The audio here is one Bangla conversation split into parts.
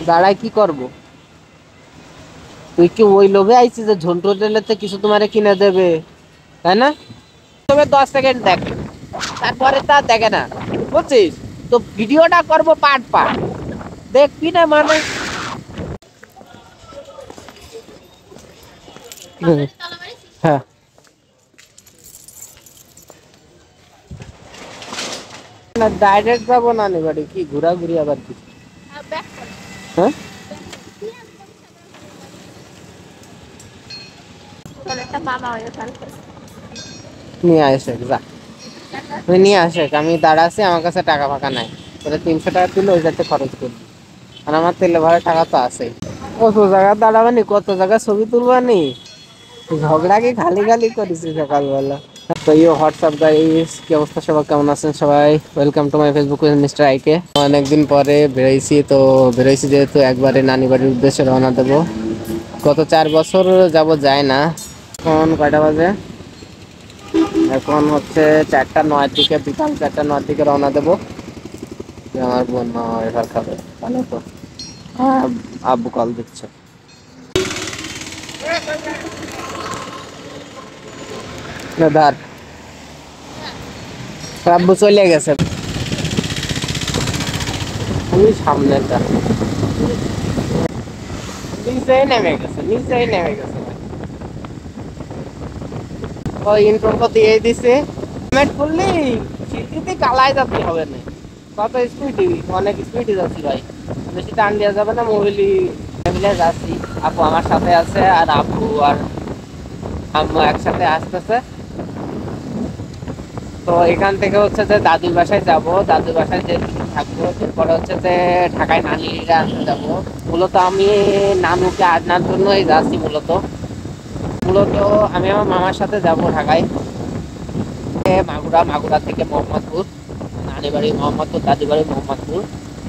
দাঁড়ায় কি করব? তুই কি ওই লোভে আইছিস যে ঝন্টু হোটেলেতে কিছু তোমারে কিনে দেবে, তাই না? তবে 10 সেকেন্ড দেখ, তারপরে তা দেখে না, বুঝছিস? তো ভিডিওটা করব পার্ট পার্ট, দেখবি না মানে। হ্যাঁ, না ডাইরেক্ট যাবো না বাড়ি, কি ঘোরাঘুরি আবার কি? হ্যাঁ, নিয়ে আসে যা, তুই নিয়ে আসে, আমি দাঁড়াচ্ছি, আমার কাছে টাকা ফাঁকা নাই। তোরা 300 টাকা দিলে ওই যাতে খরচ করবি, আর আমার তেলে ভরা টাকা তো আছেই। কত জায়গায় দাঁড়াবানি, কত জায়গায় ছবি তুলবানি, ঝগড়া কি খালি খালি করেছি সকালবেলা। তো ইউ হোয়াটসঅ্যাপ গাইস, কি অবস্থা সবার, কেমন আছেন সবাই? Welcome to my Facebook page mister IK. অনেকদিন পরে বেরোইছি, তো বেরোইছি যেহেতু একবারে নানি বাড়ির উদ্দেশ্যে রওনা দেবো। গত 4 বছর যাব যায় না। এখন কয়টা বাজে? এখন হচ্ছে 4টা 9 দিকে, বিকাল 4টা 9 দিকে রওনা দেবো। আমার বোন এবার খাবে, তাহলে তো আব্বু কল দিচ্ছে। ধর, আব্বু চলে গেছে, ওই সামনেটা নিচেই নেমে গেছে, নিচেই নেমে গেছে। ওই ইন্ট্রো দিয়ে দিছে, হেলমেট খুললি সিটিতে কালাই যাতে হবে না। কত স্পিডি, অনেক স্পিডি যাচ্ছি ভাই, বেশি টান দেওয়া যাবে না, মোবাইলই মিলে যাচ্ছি। আপু আমার সাথে আছে, আর আপু আর আম্মু একসাথে আসতেছে। তো এখান থেকে হচ্ছে যে দাদুর বাসায় যাব, দাদুর বাসায় যে থাকবো, এরপরে হচ্ছে যে ঢাকায় নানিরা আনতে যাবো। মূলত আমি নানুকে আনার জন্যই যাচ্ছি। মূলত মূলত আমি আমার মামার সাথে যাব ঢাকায়, মাগুরা, মাগুরা থেকে মোহাম্মদপুর। নানি বাড়ি মোহাম্মদপুর, দাদি বাড়ি মোহাম্মদপুর,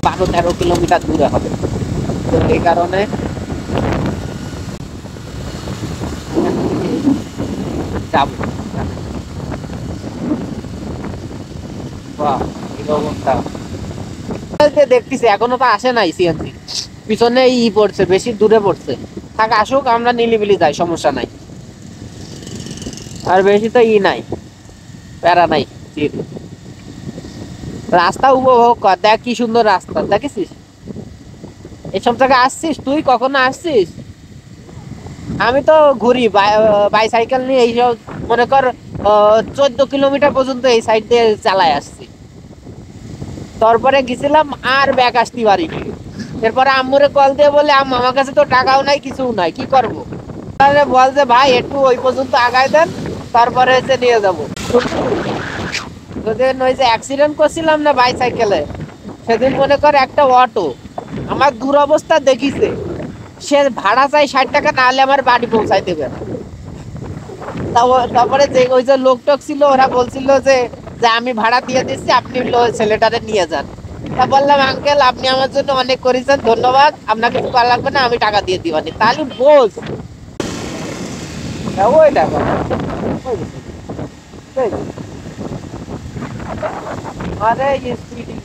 12-13 কিলোমিটার দূরে হবে। তো এই কারণে যাব। বাহ, কি অবস্থা! দেখতেছি এখনো তো আসে নাই সিএনজি, পিছনে পড়ছে, বেশি দূরে পড়ছে। থাক, আসুক, আমরা নিলিবিলি যাই, সমস্যা নাই। আর বেশি তো নাই, প্যারা নাই। রাস্তা উপভোগ কর, দেখ কি সুন্দর রাস্তা, দেখেছিস? এসব জায়গায় আসছিস তুই, কখনো আসছিস? আমি তো ঘুরি বাইসাইকেল নিয়ে, এইসব মনে কর 14 কিলোমিটার পর্যন্ত এই সাইড দিয়ে চালায় আসছি। তারপরে গেছিলাম, আর ব্যাগ আসতে পারিনি। এরপরে আম্মুরে কল দিয়ে বলে, আম্মু আমার কাছে তো টাকাও নাই, কিছু নাই, কি করবো? তাহলে বল যে ভাই একটু ওই পর্যন্ত আগায় দেন, তারপরে এসে নিয়ে যাবো। ওদের ওই যে অ্যাক্সিডেন্ট করছিলাম না বাইসাইকেলে, সেদিন মনে কর একটা অটো আমার দুরবস্থা দেখিছে, সে ভাড়া চাই 60 টাকা, না হলে আমার বাড়ি পৌঁছাই দেবে না। তারপরে যে ওই যে লোক টোক ছিল, ওরা বলছিল যে যে আমি ভাড়া দিয়ে দিচ্ছি, আপনি ছেলেটারে নিয়ে যান। তা বললাম, আঙ্কেল আপনি আমার জন্য অনেক করেছেন, ধন্যবাদ, আপনাকে কিছু করা লাগবে না, আমি টাকা দিয়ে দিবানি। তাহলে বোঝ ওই টাকা, আরে স্পিডিং,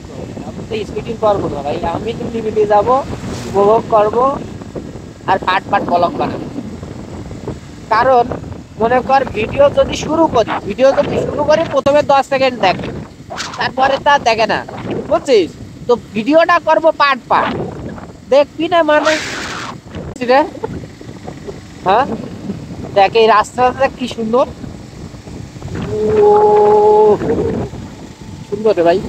আমি তো স্পিডিং করবো না ভাই, আমি নিমিটে যাবো, উপভোগ করবো, আর পাট পাট ব্লগ বানাবো। কারণ মনে কর ভিডিও যদি শুরু করি প্রথমে 10 সেকেন্ড দেখে, তারপরে তা দেখে না, বুঝছিস? তো ভিডিওটা করব পার্ট পার্ট, দেখবি না মানে। রে, হ্যাঁ, দেখ এই রাস্তাটা কি সুন্দর, ও সুন্দর রে ভাই।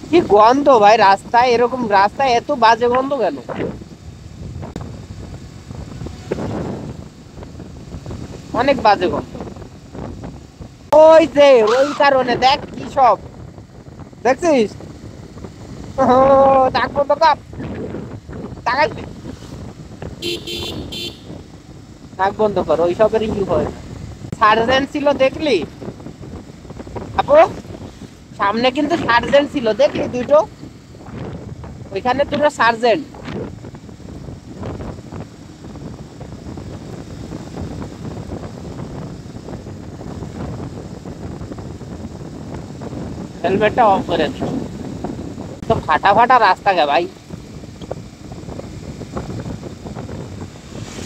কি গন্ধ ভাই রাস্তায়, এরকম রাস্তায় এত বাজে গন্ধ কেন? অনেক বাজে গন্ধ। ওই যে ওই কারণে দেখ কি সব দেখছিস, ডাকবো তো কাপ, টাকা নাক বন্ধ কর, ওইসবের হয় না। সার্জেন্ট ছিল দেখলি আপু, সামনে কিন্তু সার্জেন্ট ছিল, দেখলি দুটো, ওইখানে দুটো সার্জেন্ট। হেলমেটটা অফ করে দিস। তো ফাটা ফাটা রাস্তা গে ভাই।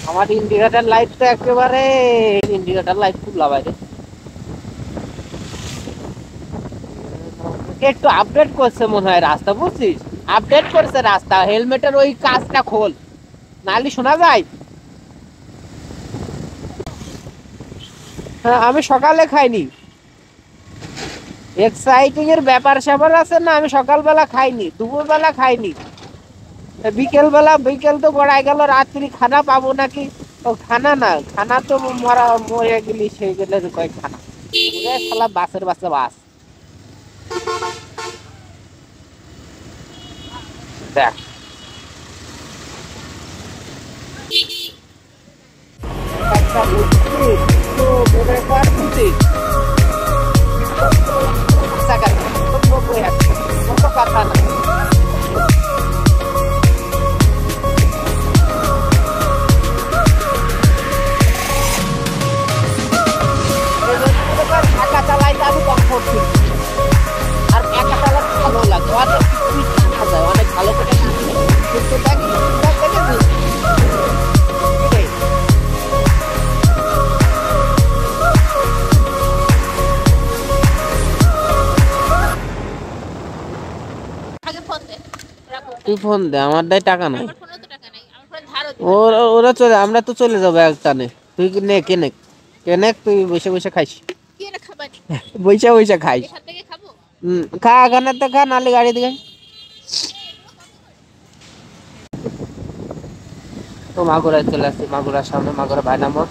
আমার ইন্ডিকেটর লাইট তো একেবারে, ইন্ডিকেটর লাইট খুললা বাইরে। একটু আপডেট করছে মনে হয় রাস্তা, বুঝছিস? আপডেট করছে রাস্তা। হেলমেটের ওই কাজটা খোল, নাহলে শোনা যায়। হ্যাঁ, আমি সকালে খাইনি। এক্সাইটিং এর ব্যাপার স্যাপার আছে না, আমি সকালবেলা খাইনি, দুপুরবেলা খাইনি, বিকেল তো গড়াই গেল, রাত্রি খানা পাবো নাকি? ও খানা না, খানা তো মরা মরে গেলি, সেই গেলে কয় খানা। শালা বাসের বাসে বাস। দেখ একটা বুদ্ধি তো মনে কর, বুদ্ধি কথা না। একা চালাইতে আমি কমফোর্ট ফিল, আর একা চালাতে ভালো লাগে, অনেক কিছু যায়, অনেক ভালো করে কিন্তু তুই ফোন দে, আমার দায় টাকা নাই। ওরা চলে, আমরা তো চলে যাবো এক টানে। তুই নে, কেনে কেনে, তুই বসে বসে খাইস, বইসা বইসা খাইস। খা, এখানে তো খা, নালে গাড়ি দিকে। তো মাগুরায় চলে আসছি, মাগুরার সামনে মাগুরা ভাইনামত,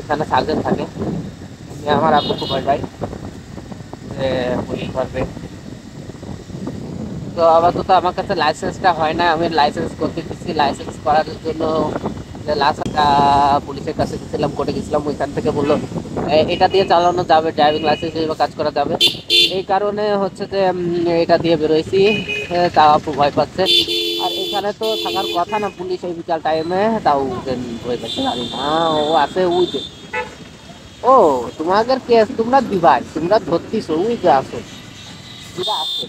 এখানে সার্জেন্ট থাকে। আমার আব্বু খুব ভাই যে পুলিশ করবে। তো আপাতত আমার কাছে লাইসেন্সটা হয় না, আমি লাইসেন্স করতে গেছি। লাইসেন্স করার জন্য লাস্টটা পুলিশের কাছে গেছিলাম, কোর্টে গেছিলাম। ওইখান থেকে বললো এটা দিয়ে চালানো যাবে, ড্রাইভিং লাইসেন্স হিসেবে কাজ করা যাবে। এই কারণে হচ্ছে যে এটা দিয়ে বেরোইছি। তাও আপু ভয় পাচ্ছে। আর এখানে তো থাকার কথা না পুলিশ এই বিকাল টাইমে, তাও ভয় পাচ্ছে। জানি না, ও আছে ওই যে। ও তোমাদের কেস তোমরা দিবাই, তোমরা ধরতিস, ওই যে আসো, তোরা আসো,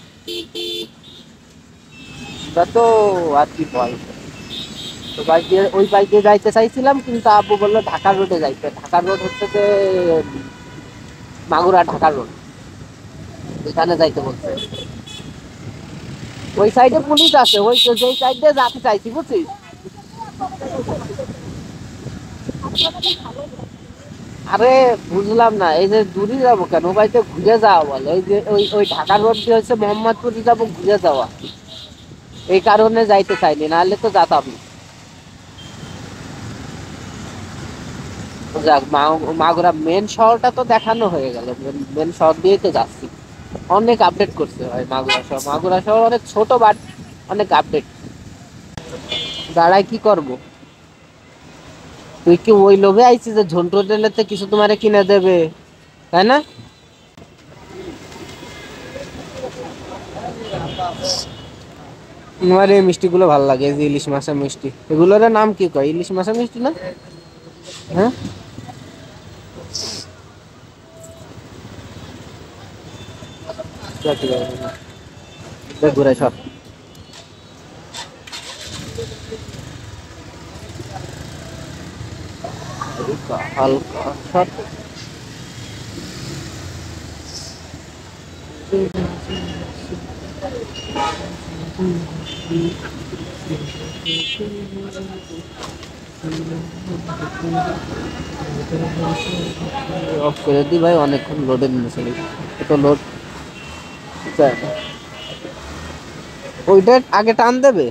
তো আর কি বল। তো বাইক দিয়ে, ওই বাইক দিয়ে যাইতে চাইছিলাম, কিন্তু আব্বু বললো ঢাকা রোডে যাইতে। ঢাকা রোড হচ্ছে যে মাগুরা ঢাকা রোড, ওইখানে যাইতে বলছে। ওই সাইডে পুলিশ আছে, ওই যেই সাইড দিয়ে যেতে চাইছি, বুঝছিস? আরে বুঝলাম না, এই যে দূরে যাবো কেন, বাড়িতে ঘুরে যাওয়া বলে। ওই যে ওই ঢাকা রোড দিয়ে হচ্ছে মোহাম্মদপুরে যাবো, ঘুরে যাওয়া। এই কারণে যাইতে চাইনি, নাহলে তো যেতাম না। যাক, মাগুরা মেন শহরটা তো দেখানো হয়ে গেল। মেন শহর দিয়েই তো যাচ্ছি। অনেক আপডেট করছে ভাই মাগুরা শহর। মাগুরা শহর অনেক ছোট, বাট অনেক আপডেট। দাঁড়ায় কি করব? তুই কি ওই লোভে আইছিস যে ঝন্টু টেলেতে কিছু তোমারে কিনে দেবে, তাই না? আমার এই মিষ্টিগুলো ভালো লাগে, এই যে ইলিশ মাছের মিষ্টি। এগুলোর নাম কি কয়? ইলিশ মাছের মিষ্টি না? হ্যাঁ, ঘুরে সব হালকা শট। অফ করে দি ভাই, অনেকক্ষণ লোডে নিয়েছে, তো লোড ওইটা আগে টান দেবে।